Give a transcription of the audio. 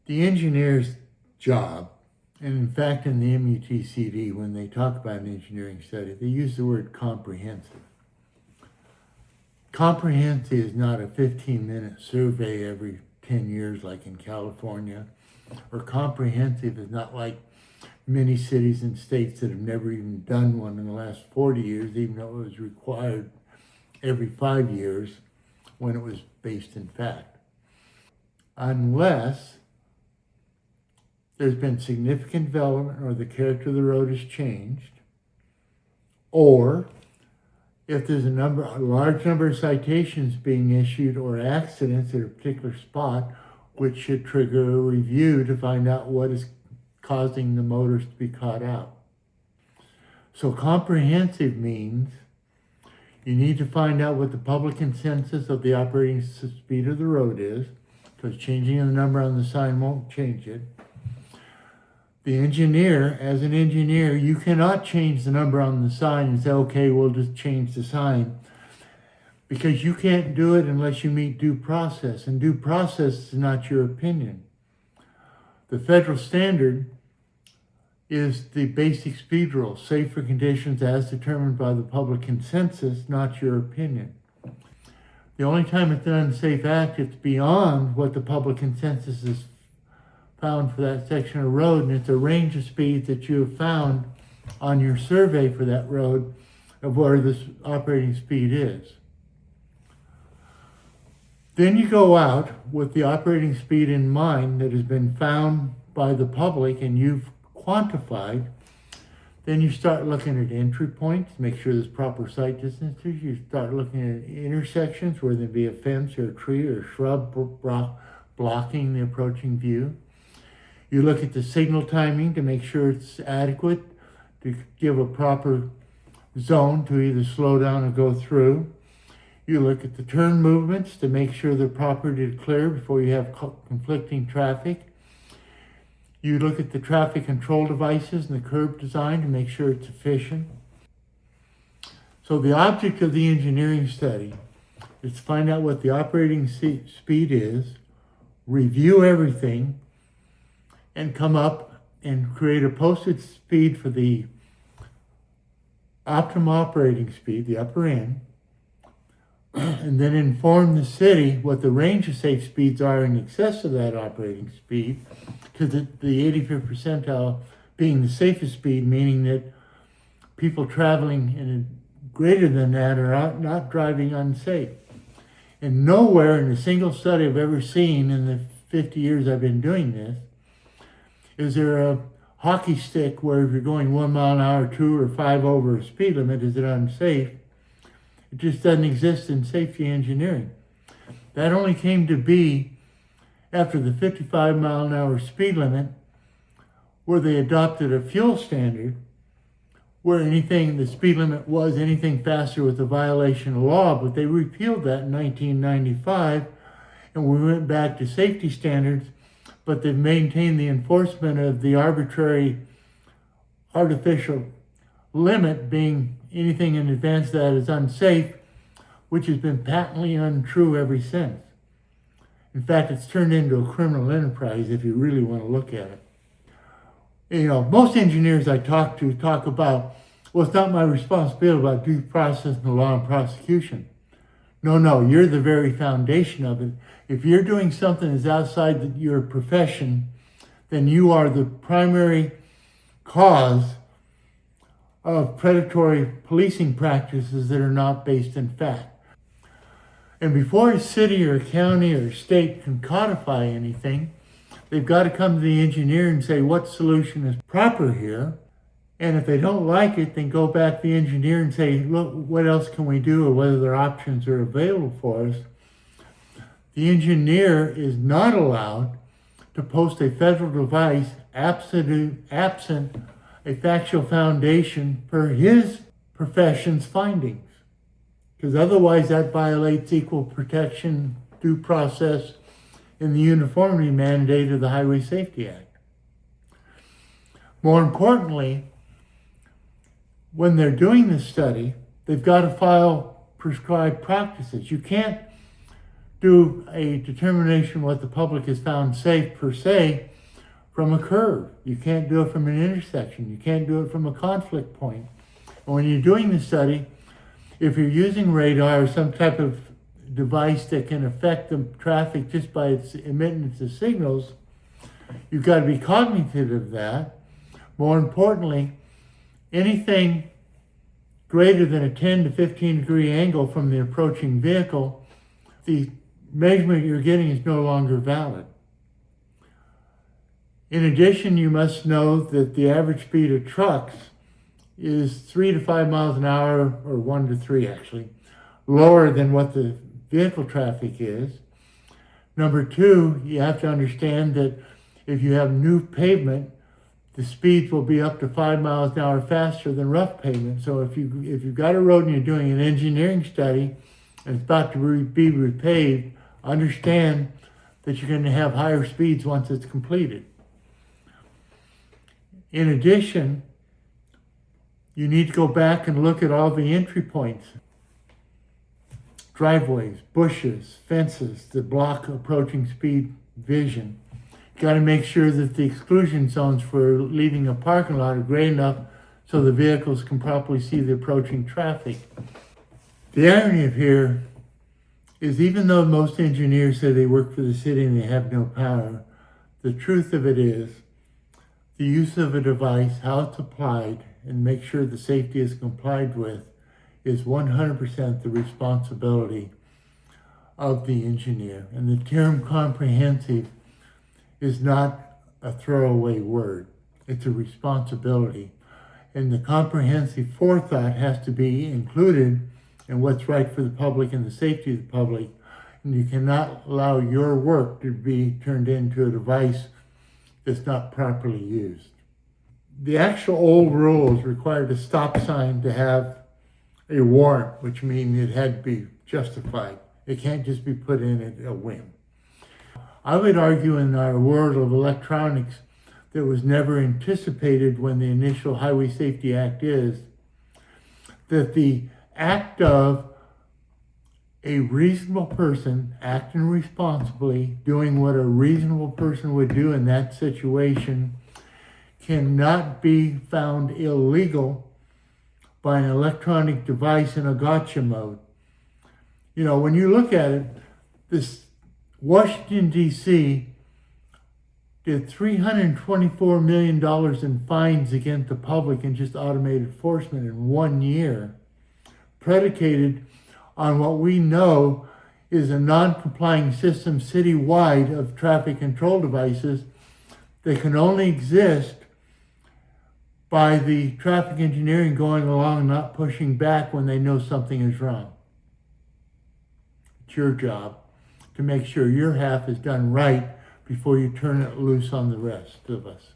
The engineer's job, and in fact in the MUTCD, when they talk about an engineering study, they use the word comprehensive. Comprehensive is not a 15-minute survey every 10 years like in California, or comprehensive is not like many cities and states that have never even done one in the last 40 years, even though it was required every 5 years when it was based in fact. Unless there's been significant development or the character of the road has changed, or if there's a large number of citations being issued or accidents at a particular spot, which should trigger a review to find out what is causing the motorist to be caught out. So comprehensive means you need to find out what the public consensus of the operating speed of the road is, because changing the number on the sign won't change it. The engineer, as an engineer, you cannot change the number on the sign and say, okay, we'll just change the sign, because you can't do it unless you meet due process, and due process is not your opinion. The federal standard is the basic speed rule, safe for conditions as determined by the public consensus, not your opinion. The only time it's an unsafe act, it's beyond what the public consensus is found for that section of road, and it's a range of speeds that you have found on your survey for that road of where this operating speed is. Then you go out with the operating speed in mind that has been found by the public and you've quantified. Then you start looking at entry points, make sure there's proper sight distances. You start looking at intersections where there be a fence or a tree or a shrub blocking the approaching view. You look at the signal timing to make sure it's adequate to give a proper zone to either slow down or go through. You look at the turn movements to make sure they're properly declared before you have conflicting traffic. You look at the traffic control devices and the curb design to make sure it's efficient. So the object of the engineering study is to find out what the operating speed is, review everything, and come up and create a posted speed for the optimum operating speed, the upper end, and then inform the city what the range of safe speeds are in excess of that operating speed, because the 85th percentile being the safest speed, meaning that people traveling in greater than that are not driving unsafe. And nowhere in a single study I've ever seen in the 50 years I've been doing this, is there a hockey stick where if you're going 1 mile an hour, 2 or 5 over a speed limit, is it unsafe? It just doesn't exist in safety engineering. That only came to be after the 55 mile an hour speed limit, where they adopted a fuel standard where the speed limit was anything faster was a violation of law, but they repealed that in 1995, and we went back to safety standards, but they've maintained the enforcement of the arbitrary artificial limit being anything in advance of that is unsafe, which has been patently untrue ever since. In fact, it's turned into a criminal enterprise if you really want to look at it. You know, most engineers I talk to talk about, well, it's not my responsibility about due process and the law and prosecution. No, you're the very foundation of it. If you're doing something that's outside your profession, then you are the primary cause of predatory policing practices that are not based in fact. And before a city or a county or a state can codify anything, they've got to come to the engineer and say what solution is proper here. And if they don't like it, then go back to the engineer and say, look, what else can we do, or whether their options are available for us. The engineer is not allowed to post a federal device absent a factual foundation for his profession's findings, because otherwise that violates equal protection, due process, and the uniformity mandate of the Highway Safety Act. More importantly, when they're doing this study, they've got to file prescribed practices. You can't do a determination what the public has found safe per se from a curve. You can't do it from an intersection. You can't do it from a conflict point. And when you're doing the study, if you're using radar or some type of device that can affect the traffic just by its emitting of signals, you've got to be cognizant of that. More importantly, anything greater than a 10 to 15 degree angle from the approaching vehicle, the measurement you're getting is no longer valid. In addition, you must know that the average speed of trucks is 3 to 5 miles an hour, or 1 to 3 actually, lower than what the vehicle traffic is. Number two, you have to understand that if you have new pavement, the speeds will be up to 5 miles an hour faster than rough pavement. So if you've got a road and you're doing an engineering study and it's about to be repaved, understand that you're going to have higher speeds once it's completed. In addition, you need to go back and look at all the entry points. Driveways, bushes, fences that block approaching speed vision. You got to make sure that the exclusion zones for leaving a parking lot are great enough so the vehicles can properly see the approaching traffic. The irony of here is, even though most engineers say they work for the city and they have no power, the truth of it is the use of a device, how it's applied, and make sure the safety is complied with is 100% the responsibility of the engineer. And the term comprehensive is not a throwaway word. It's a responsibility. And the comprehensive forethought has to be included in what's right for the public and the safety of the public. And you cannot allow your work to be turned into a device that's not properly used. The actual old rules required a stop sign to have a warrant, which means it had to be justified. It can't just be put in at a whim. I would argue in our world of electronics that was never anticipated when the initial Highway Safety Act is that the act of a reasonable person acting responsibly, doing what a reasonable person would do in that situation, cannot be found illegal by an electronic device in a gotcha mode. You know, when you look at it, this Washington, D.C. did $324 million in fines against the public in just automated enforcement in 1 year, predicated on what we know is a non-complying system citywide of traffic control devices that can only exist by the traffic engineering going along and not pushing back when they know something is wrong. It's your job to make sure your half is done right before you turn it loose on the rest of us.